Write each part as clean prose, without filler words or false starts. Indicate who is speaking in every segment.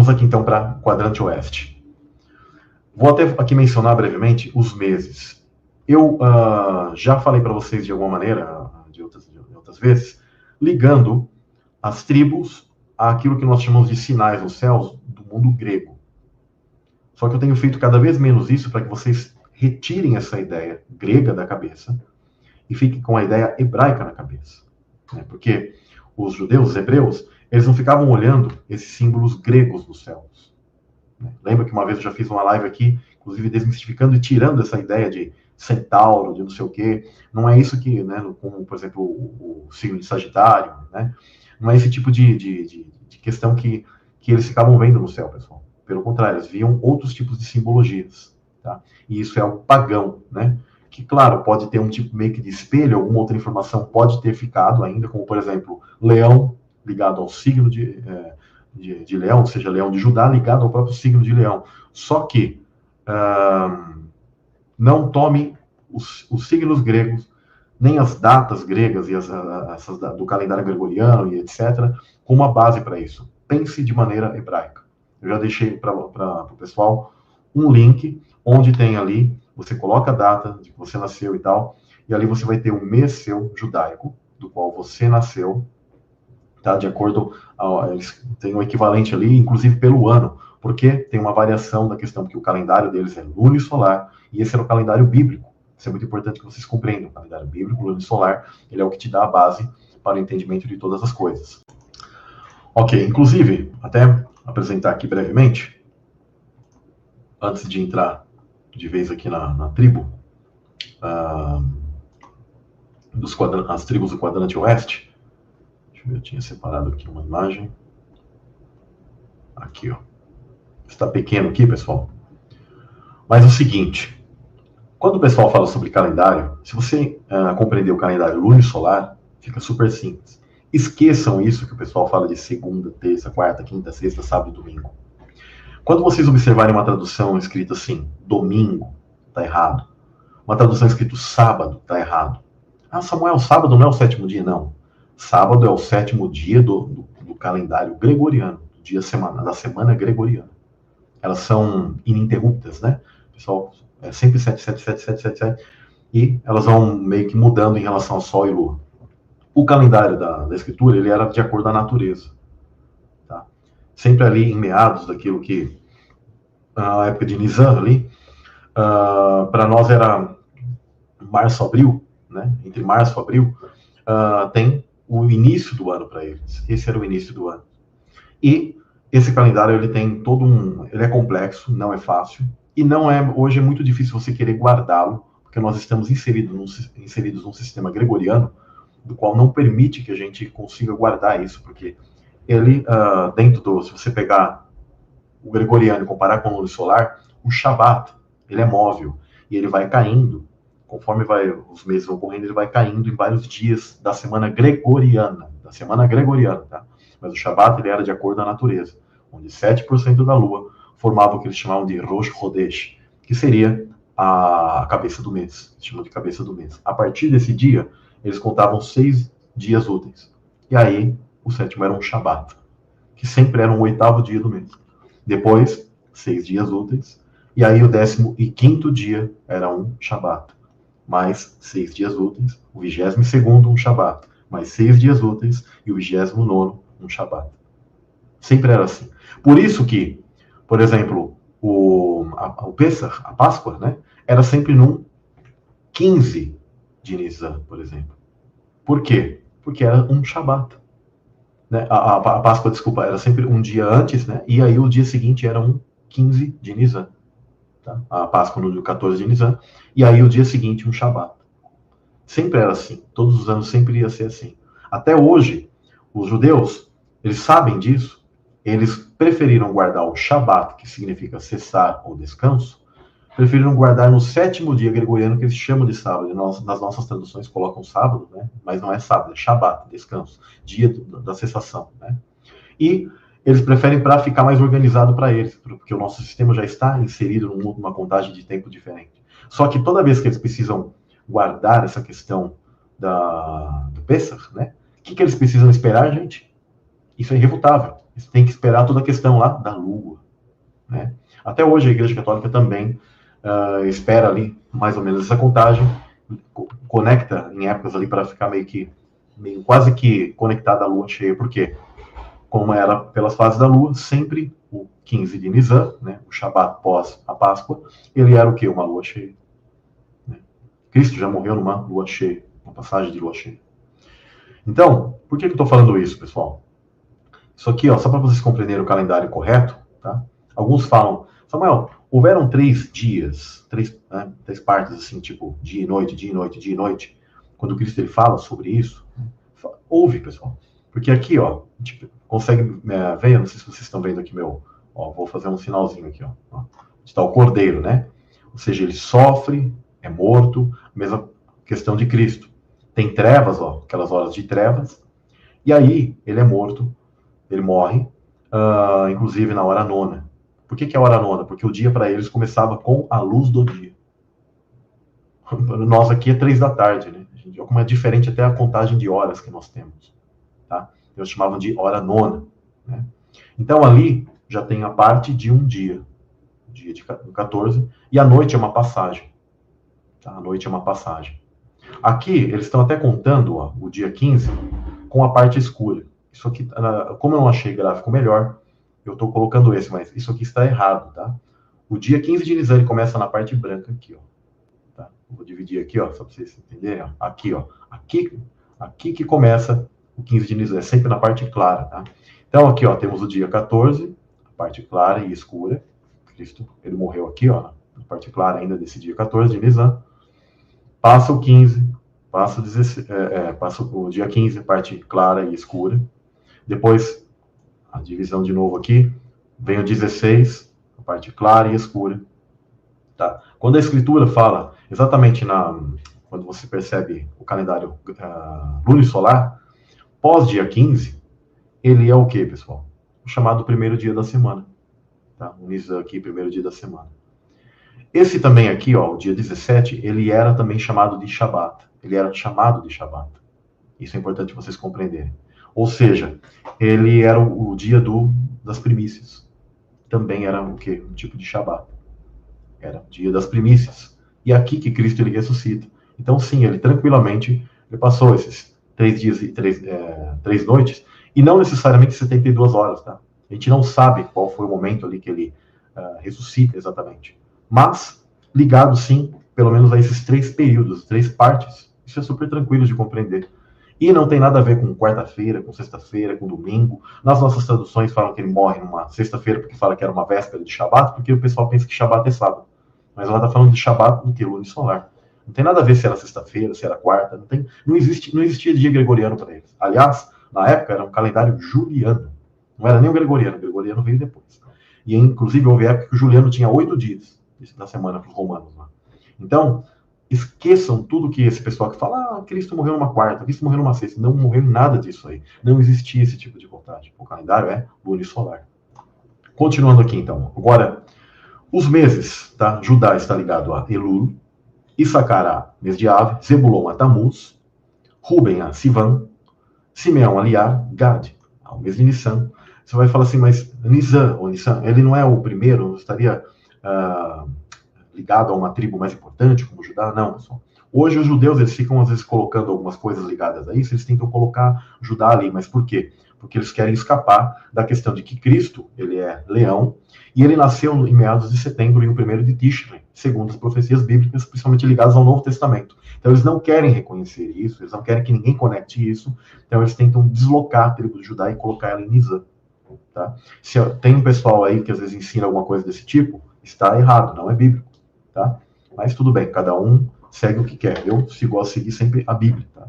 Speaker 1: Vamos aqui então para o quadrante oeste. Vou até aqui mencionar brevemente os meses. Eu já falei para vocês de alguma maneira, de outras vezes, ligando as tribos àquilo que nós chamamos de sinais nos céus do mundo grego. Só que eu tenho feito cada vez menos isso para que vocês retirem essa ideia grega da cabeça e fiquem com a ideia hebraica na cabeça. Né? Porque os judeus, os hebreus, eles não ficavam olhando esses símbolos gregos nos céus. Lembra que uma vez eu já fiz uma live aqui, inclusive desmistificando e tirando essa ideia de centauro, de não sei o quê. Não é isso que, né, como, por exemplo, o signo de Sagitário, né? Não é esse tipo de questão que eles ficavam vendo no céu, pessoal. Pelo contrário, eles viam outros tipos de simbologias, tá? E isso é algo pagão, né? Que, claro, pode ter um tipo meio que de espelho, alguma outra informação pode ter ficado ainda, como, por exemplo, leão ligado ao signo de Leão, ou seja, Leão de Judá ligado ao próprio signo de Leão. Só que não tome os signos gregos, nem as datas gregas e essas do calendário gregoriano e etc., como uma base para isso. Pense de maneira hebraica. Eu já deixei para o pessoal um link onde tem ali, você coloca a data de que você nasceu e tal, e ali você vai ter o mês seu judaico, do qual você nasceu, tá? De acordo, eles têm um equivalente ali, inclusive pelo ano, porque tem uma variação da questão, porque o calendário deles é lunisolar, e esse era o calendário bíblico. Isso é muito importante que vocês compreendam. O calendário bíblico, lunisolar, ele é o que te dá a base para o entendimento de todas as coisas. Ok, inclusive, até apresentar aqui brevemente, antes de entrar de vez aqui na tribo, as tribos do quadrante oeste. Deixa eu ver, eu tinha separado aqui uma imagem. Aqui, ó. Está pequeno aqui, pessoal. Mas é o seguinte, quando o pessoal fala sobre calendário, se você compreender o calendário lunisolar, fica super simples. Esqueçam isso que o pessoal fala de segunda, terça, quarta, quinta, sexta, sábado e domingo. Quando vocês observarem uma tradução escrita assim, domingo, está errado. Uma tradução escrita sábado, está errado. Ah, Samuel, sábado não é o sétimo dia? Não. Sábado é o sétimo dia do calendário gregoriano, da semana gregoriana. Elas são ininterruptas, né? Pessoal, é sempre 7, 7, 7, 7, 7, 7, e elas vão meio que mudando em relação ao Sol e Lua. O calendário da Escritura, ele era de acordo com a natureza. Tá? Sempre ali em meados daquilo que, a época de Nisan ali, para nós era março-abril, né? Entre março e abril, tem o início do ano para eles. Esse era o início do ano. E esse calendário, ele tem ele é complexo, não é fácil, e hoje é muito difícil você querer guardá-lo, porque nós estamos inseridos num sistema gregoriano, do qual não permite que a gente consiga guardar isso, porque ele, se você pegar o gregoriano e comparar com o lunisolar, o Shabat, ele é móvel, e ele vai caindo, conforme os meses vão correndo, ele vai caindo em vários dias da semana gregoriana, tá? Mas o Shabat, ele era de acordo com a natureza, onde 7% da lua formava o que eles chamavam de Rosh Chodesh, que seria a cabeça do mês, chamam de cabeça do mês. A partir desse dia, eles contavam 6 dias úteis. E aí, o sétimo era um Shabat, que sempre era um 8º dia do mês. Depois, 6 dias úteis. E aí, o 15º dia era um Shabat. Mais 6 dias úteis. O 22º, um Shabat. Mais 6 dias úteis. E o 29º, um Shabat. Sempre era assim. Por isso que, por exemplo, o Pesach, a Páscoa, né, era sempre num 15 de Nisan, por exemplo. Por quê? Porque era um Shabat. Né? A Páscoa, desculpa, era sempre um dia antes, né? E aí o dia seguinte era um 15 de Nisan. Tá? A Páscoa no dia 14 de Nisan. E aí o dia seguinte um Shabat. Sempre era assim. Todos os anos sempre ia ser assim. Até hoje, os judeus, eles sabem disso. Eles preferiram guardar o Shabat, que significa cessar ou descanso, preferiram guardar no 7º dia gregoriano, que eles chamam de sábado. Nas nossas traduções colocam sábado, né? Mas não é sábado, é Shabat, descanso, dia da cessação. Né? E eles preferem para ficar mais organizado para eles, porque o nosso sistema já está inserido numa contagem de tempo diferente. Só que toda vez que eles precisam guardar essa questão do Pesach, né? O que eles precisam esperar, gente? Isso é irrefutável. Você tem que esperar toda a questão lá da lua, né? Até hoje a Igreja Católica também espera ali mais ou menos essa contagem, conecta em épocas ali para ficar meio quase que conectada à lua cheia. Por quê? Como era pelas fases da lua, sempre o 15 de Nisan, né, o Shabat pós a Páscoa, ele era o quê? Uma lua cheia. Né? Cristo já morreu numa lua cheia, uma passagem de lua cheia. Então, por que eu estou falando isso, pessoal? Isso aqui, ó, só para vocês compreenderem o calendário correto, tá? Alguns falam, Samuel, houveram 3 dias, três partes assim, tipo dia e noite, dia e noite, dia e noite. Quando Cristo ele fala sobre isso, ouve, pessoal. Porque aqui, ó, tipo, consegue ver, não sei se vocês estão vendo aqui vou fazer um sinalzinho aqui, ó. Está o cordeiro, né? Ou seja, ele sofre, é morto, mesma questão de Cristo. Tem trevas, ó, aquelas horas de trevas, e aí ele é morto, ele morre, inclusive na hora nona. Por que é a hora nona? Porque o dia para eles começava com a luz do dia. Nós aqui é 3 da tarde, né? A gente vê como é diferente até a contagem de horas que nós temos. Tá? Eles chamavam de hora nona. Né? Então ali já tem a parte de um dia de 14, e a noite é uma passagem. Tá? A noite é uma passagem. Aqui eles estão até contando o dia 15 com a parte escura. Isso aqui, como eu não achei gráfico melhor, eu estou colocando esse, mas isso aqui está errado, tá? O dia 15 de Nisan ele começa na parte branca aqui, ó. Tá? Vou dividir aqui, ó, só para vocês entenderem, ó. Aqui, ó. Aqui que começa o 15 de Nisan, é sempre na parte clara, tá? Então aqui, ó, temos o dia 14, a parte clara e escura. Cristo, ele morreu aqui, ó, na parte clara ainda desse dia 14 de Nisan. Passa o 15, passa o dia 15, parte clara e escura. Depois, a divisão de novo aqui, vem o 16, a parte clara e escura. Tá? Quando a Escritura fala, exatamente quando você percebe o calendário lunisolar, pós-dia 15, ele é o quê, pessoal? O chamado primeiro dia da semana. Tá? O Nisan aqui, primeiro dia da semana. Esse também aqui, ó, o dia 17, ele era também chamado de Shabat. Ele era chamado de Shabat. Isso é importante vocês compreenderem. Ou seja, ele era o dia das primícias. Também era o quê? Um tipo de Shabat. Era o dia das primícias. E é aqui que Cristo ele ressuscita. Então, sim, ele tranquilamente ele passou esses 3 dias e 3 noites, e não necessariamente 72 horas, tá? A gente não sabe qual foi o momento ali que ele ressuscita exatamente. Mas, ligado sim, pelo menos a esses 3 períodos, 3 partes, isso é super tranquilo de compreender. E não tem nada a ver com quarta-feira, com sexta-feira, com domingo. Nas nossas traduções falam que ele morre numa sexta-feira porque fala que era uma véspera de Shabat, porque o pessoal pensa que Shabat é sábado. Mas ela está falando de Shabat no que? Lunisolar. Não tem nada a ver se era sexta-feira, se era quarta. Não existia dia gregoriano para eles. Aliás, na época era um calendário juliano. Não era nem o gregoriano veio depois. E inclusive houve época que o juliano tinha 8 dias na semana para os romanos. Né? Então, esqueçam tudo que esse pessoal que fala, Cristo morreu numa quarta, Cristo morreu numa sexta. Não morreu nada disso aí. Não existia esse tipo de contagem. O calendário é lunisolar. Continuando aqui, então. Agora, os meses, tá? Judá está ligado a Elul, Issacar a mês de Ave, Zebulon a Tamuz, Ruben a Sivan, Simeão a Liar, Gad ao mês de Nissan. Você vai falar assim, mas Nissan, ele não é o primeiro? Estaria ligado a uma tribo mais importante, como Judá? Não, pessoal. Hoje os judeus, eles ficam às vezes colocando algumas coisas ligadas a isso, eles tentam colocar Judá ali, mas por quê? Porque eles querem escapar da questão de que Cristo, ele é leão, e ele nasceu em meados de setembro, em o 1º de Tishrei, segundo as profecias bíblicas, principalmente ligadas ao Novo Testamento. Então eles não querem reconhecer isso, eles não querem que ninguém conecte isso, então eles tentam deslocar a tribo de Judá e colocar ela em Nisan. Tá? Se tem um pessoal aí que às vezes ensina alguma coisa desse tipo, está errado, não é bíblico. Tá? Mas tudo bem, cada um segue o que quer. Eu gosto de seguir sempre a Bíblia. Tá?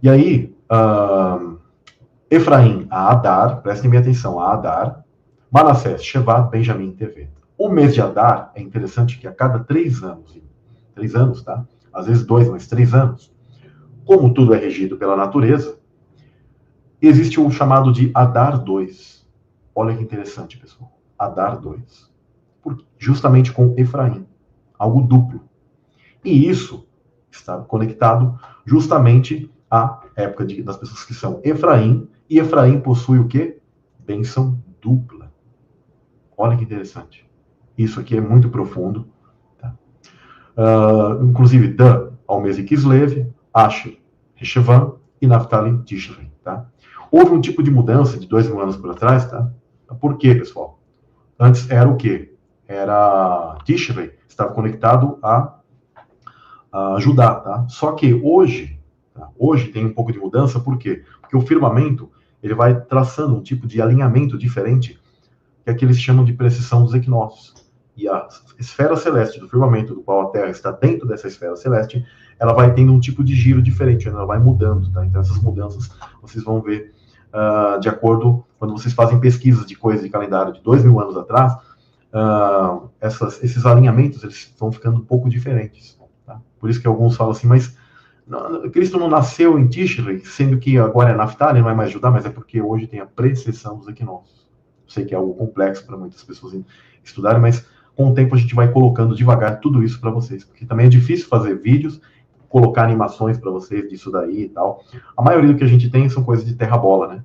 Speaker 1: E aí, Efraim a Adar, prestem bem atenção, a Adar, Manassés, Shevat, Benjamim, Tevet. O mês de Adar é interessante que a cada 3 anos, tá? Às vezes 2, mas 3 anos, como tudo é regido pela natureza, existe o chamado de Adar 2. Olha que interessante, pessoal. Adar 2. Justamente com Efraim. Algo duplo. E isso está conectado justamente à época das pessoas que são Efraim. E Efraim possui o quê? bênção dupla. Olha que interessante. Isso aqui é muito profundo. Tá? Inclusive, Dan, Almezi Kislev, Asher, Reshevan e Naphtali Tishrei. Tá? Houve um tipo de mudança de 2.000 anos por trás. Tá? Por quê, pessoal? Antes era o quê? Era Tishrei, estava conectado a Judá. Tá? Só que hoje, tá? Hoje tem um pouco de mudança. Por quê? Porque o firmamento ele vai traçando um tipo de alinhamento diferente, que é que eles chamam de precisão dos equinócios. E a esfera celeste do firmamento, do qual a Terra está dentro dessa esfera celeste, ela vai tendo um tipo de giro diferente, ela vai mudando, tá? Então essas mudanças vocês vão ver de acordo, quando vocês fazem pesquisas de coisas de calendário de 2.000 anos atrás, esses alinhamentos eles vão ficando um pouco diferentes. Tá? Por isso que alguns falam assim, mas Cristo não nasceu em Tishrei, sendo que agora é Naphtali, não é mais Judá, mas é porque hoje tem a precessão dos equinócios. Sei que é algo complexo para muitas pessoas estudarem, mas com o tempo a gente vai colocando devagar tudo isso para vocês, porque também é difícil fazer vídeos, colocar animações para vocês disso daí e tal. A maioria do que a gente tem são coisas de terra-bola, né?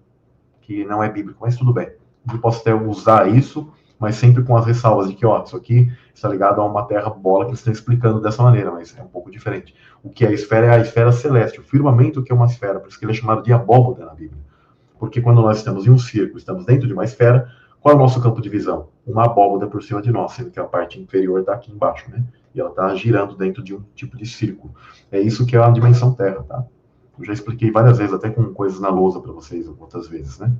Speaker 1: Que não é bíblico, mas tudo bem. Eu posso até usar isso, mas sempre com as ressalvas de que, ó, isso aqui está ligado a uma terra-bola que eles estão explicando dessa maneira, mas é um pouco diferente. O que é a esfera celeste, o firmamento que é uma esfera, por isso que ele é chamado de abóboda na Bíblia. Porque quando nós estamos em um círculo, estamos dentro de uma esfera, qual é o nosso campo de visão? Uma abóboda por cima de nós, sendo que a parte inferior está aqui embaixo, né? E ela está girando dentro de um tipo de círculo. É isso que é a dimensão Terra, tá? Eu já expliquei várias vezes, até com coisas na lousa para vocês, outras vezes, né?